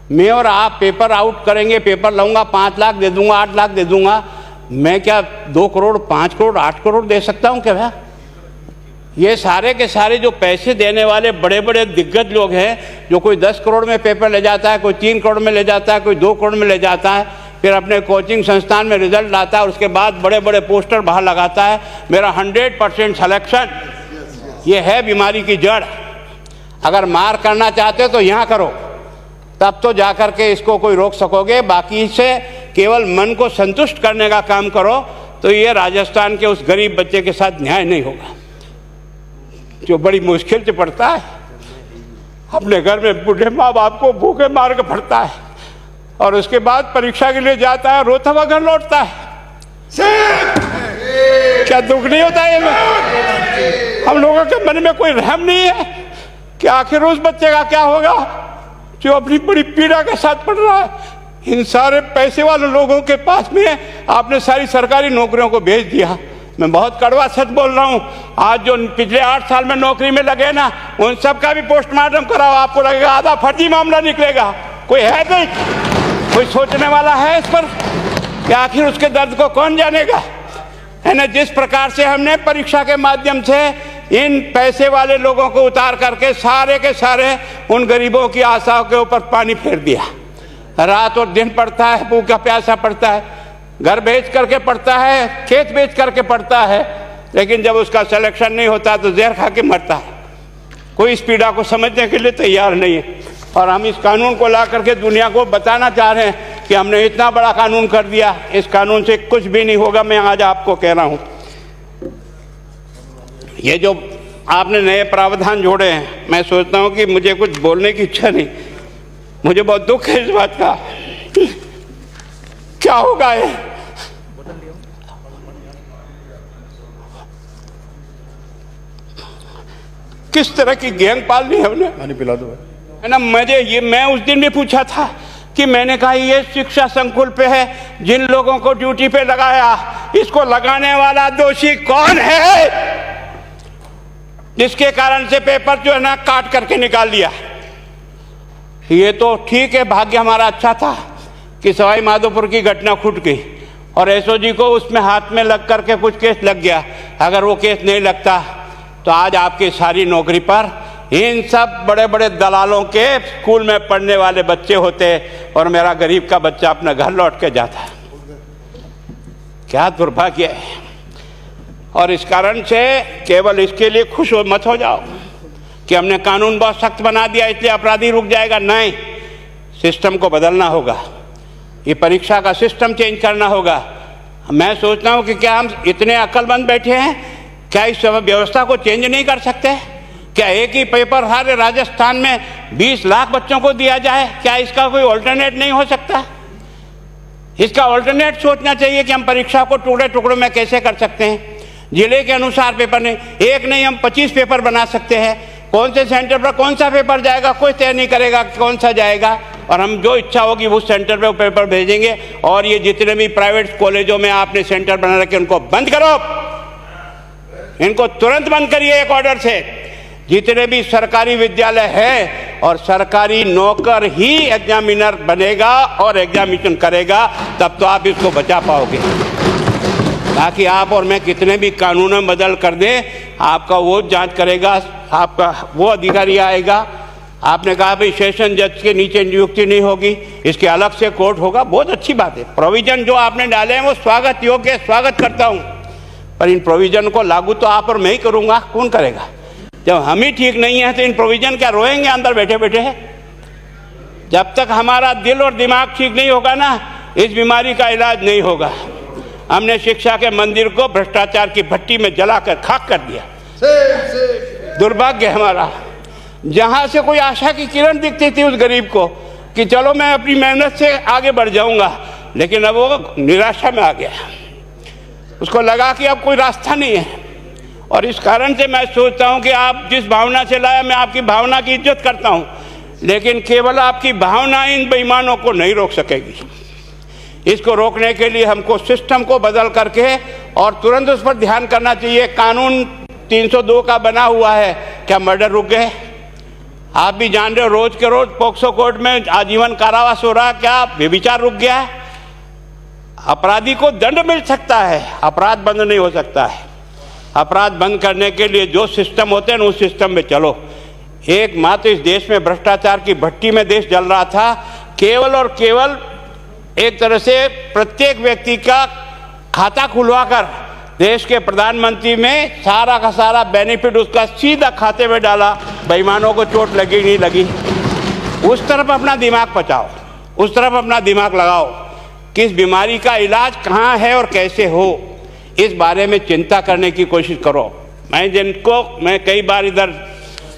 मैं और आप पेपर आउट करेंगे, पेपर लाऊंगा, 5 लाख दे दूंगा, 8 लाख दे दूंगा। मैं क्या 2 करोड़, 5 करोड़, 8 करोड़ दे सकता हूं क्या? ये सारे के सारे जो पैसे देने वाले बड़े बड़े दिग्गज लोग हैं, जो कोई 10 करोड़ में पेपर ले जाता है, कोई 3 करोड़ में ले जाता है, कोई 2 करोड़ में ले जाता है, फिर अपने कोचिंग संस्थान में रिजल्ट लाता है, उसके बाद बड़े बड़े पोस्टर बाहर लगाता है, मेरा 100% सिलेक्शन। ये है बीमारी की जड़। अगर मार करना चाहते हो तो यहाँ करो, तब तो जाकर के इसको कोई रोक सकोगे। बाकी से केवल मन को संतुष्ट करने का काम करो तो ये राजस्थान के उस गरीब बच्चे के साथ न्याय नहीं होगा, जो बड़ी मुश्किल से पढ़ता है, अपने घर में बूढ़े माँ बाप को भूखे मार के पढ़ता है और उसके बाद परीक्षा के लिए जाता है, रोता हुआ घर लौटता है। क्या दुख नहीं होता है? हम लोगों के मन में कोई रहम नहीं है कि आखिर उस बच्चे का क्या होगा जो अपनी बड़ी पीड़ा के साथ पढ़ रहा है। इन सारे पैसे वाले लोगों के पास में आपने सारी सरकारी नौकरियों को भेज दिया। मैं बहुत कड़वा सच बोल रहा हूं। आज जो पिछले 8 साल में नौकरी में लगे ना, उन सब का भी पोस्टमार्टम कराओ, आपको लगेगा आधा फर्जी मामला निकलेगा। कोई है नहीं, कोई सोचने वाला है इस पर कि आखिर उसके दर्द को कौन जानेगा? है ना। जिस प्रकार से हमने परीक्षा के माध्यम से इन पैसे वाले लोगों को उतार करके सारे के सारे उन गरीबों की आशाओं के ऊपर पानी फेर दिया। रात और दिन पढ़ता है, भूखा प्यासा पढ़ता है, घर बेच करके पढ़ता है, खेत बेच करके पढ़ता है, लेकिन जब उसका सिलेक्शन नहीं होता तो जहर खा के मरता है। कोई इस पीड़ा को समझने के लिए तैयार नहीं है। और हम इस कानून को ला करके दुनिया को बताना चाह रहे हैं कि हमने इतना बड़ा कानून कर दिया, इस कानून से कुछ भी नहीं होगा। मैं आज आपको कह रहा हूं, ये जो आपने नए प्रावधान जोड़े हैं, मैं सोचता हूं कि मुझे कुछ बोलने की इच्छा नहीं, मुझे बहुत दुख है इस बात का। क्या होगा ये? किस तरह की गैंग पाल ली हमने? पानी पिला दो है ना। मैं उस दिन भी पूछा था कि मैंने कहा ये शिक्षा संकुल पे है, जिन लोगों को ड्यूटी पे लगाया, इसको लगाने वाला दोषी कौन है, जिसके कारण से पेपर जो है ना काट करके निकाल दिया। ये तो ठीक है, भाग्य हमारा अच्छा था कि सवाई माधोपुर की घटना छूट गई और एसओजी को उसमें हाथ में लग करके कुछ केस लग गया। अगर वो केस नहीं लगता तो आज आपकी सारी नौकरी पर इन सब बड़े बड़े दलालों के स्कूल में पढ़ने वाले बच्चे होते और मेरा गरीब का बच्चा अपना घर लौट के जाता। क्या दुर्भाग्य है। और इस कारण से केवल इसके लिए खुश मत हो जाओ कि हमने कानून बहुत सख्त बना दिया इसलिए अपराधी रुक जाएगा। नहीं, सिस्टम को बदलना होगा, ये परीक्षा का सिस्टम चेंज करना होगा। मैं सोचता हूँ कि क्या हम इतने अक्लमंद बैठे हैं, क्या इस व्यवस्था को चेंज नहीं कर सकते? क्या एक ही पेपर हर राजस्थान में 20 लाख बच्चों को दिया जाए? क्या इसका कोई ऑल्टरनेट नहीं हो सकता? इसका ऑल्टरनेट सोचना चाहिए कि हम परीक्षा को टुकड़े टुकड़ों में कैसे कर सकते हैं। जिले के अनुसार पेपर नहीं, एक नहीं हम 25 पेपर बना सकते हैं। कौन से सेंटर पर कौन सा पेपर जाएगा कोई तय नहीं करेगा कौन सा जाएगा, और हम जो इच्छा होगी उस सेंटर पे वो पेपर भेजेंगे। और ये जितने भी प्राइवेट कॉलेजों में आपने सेंटर बना रखे उनको बंद करो, इनको तुरंत बंद करिए एक ऑर्डर से। जितने भी सरकारी विद्यालय है और सरकारी नौकर ही एग्जामिनर बनेगा और एग्जामिनेशन करेगा, तब तो आप इसको बचा पाओगे। ताकि आप और मैं कितने भी कानून बदल कर दें, आपका वो जांच करेगा, आपका वो अधिकारी आएगा। आपने कहा भाई सेशन जज के नीचे नियुक्ति नहीं होगी, इसके अलग से कोर्ट होगा, बहुत अच्छी बात है। प्रोविजन जो आपने डाले हैं वो स्वागत योग्य, स्वागत करता हूँ, पर इन प्रोविजन को लागू तो आप और मैं ही करूँगा, कौन करेगा? जब हम ही ठीक नहीं है तो इन प्रोविजन क्या रोएंगे अंदर बैठे बैठे? जब तक हमारा दिल और दिमाग ठीक नहीं होगा ना, इस बीमारी का इलाज नहीं होगा। हमने शिक्षा के मंदिर को भ्रष्टाचार की भट्टी में जलाकर खाक कर दिया। दुर्भाग्य हमारा। जहां से कोई आशा की किरण दिखती थी उस गरीब को कि चलो मैं अपनी मेहनत से आगे बढ़ जाऊंगा, लेकिन अब वो निराशा में आ गया। उसको लगा कि अब कोई रास्ता नहीं है। और इस कारण से मैं सोचता हूं कि आप जिस भावना से लाया, मैं आपकी भावना की इज्जत करता हूं, लेकिन केवल आपकी भावना इन बेईमानों को नहीं रोक सकेगी। इसको रोकने के लिए हमको सिस्टम को बदल करके और तुरंत उस पर ध्यान करना चाहिए। कानून 302 का बना हुआ है, क्या मर्डर रुक गए? आप भी जान रहे हो, रोज के रोज पोक्सो कोर्ट में आजीवन कारावास हो रहा है। क्या व्यभिचार रुक गया है? अपराधी को दंड मिल सकता है, अपराध बंद नहीं हो सकता है। अपराध बंद करने के लिए जो सिस्टम होते हैं उस सिस्टम में चलो। एकमात्र इस देश में भ्रष्टाचार की भट्टी में देश जल रहा था, केवल और केवल एक तरह से प्रत्येक व्यक्ति का खाता खुलवाकर देश के प्रधानमंत्री में सारा का सारा बेनिफिट उसका सीधा खाते में डाला। बेईमानों को चोट लगी नहीं लगी। उस तरफ अपना दिमाग बचाओ, उस तरफ अपना दिमाग लगाओ। किस बीमारी का इलाज कहाँ है और कैसे हो, इस बारे में चिंता करने की कोशिश करो। मैं कई बार इधर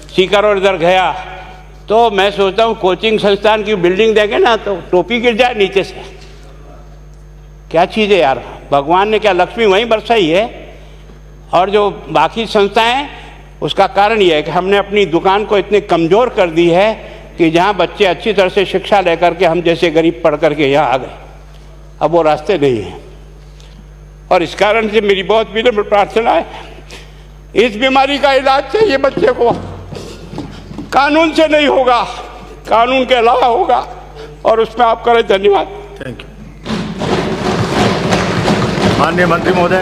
सीकर और इधर गया तो मैं सोचता हूँ कोचिंग संस्थान की बिल्डिंग देखें ना तो टोपी गिर जाए नीचे से। क्या चीज़ है यार, भगवान ने क्या लक्ष्मी वहीं बरसाई है। और जो बाकी संस्थाएं हैं उसका कारण यह है कि हमने अपनी दुकान को इतनी कमज़ोर कर दी है कि जहाँ बच्चे अच्छी तरह से शिक्षा लेकर के हम जैसे गरीब पढ़ करके यहाँ आ गए, अब वो रास्ते नहीं हैं। और इस कारण से मेरी बहुत विनम्र प्रार्थना है, इस बीमारी का इलाज चाहिए बच्चे को, कानून से नहीं होगा, कानून के अलावा होगा, और उसमें आप करें। धन्यवाद। Thank you. माननीय मंत्री महोदय।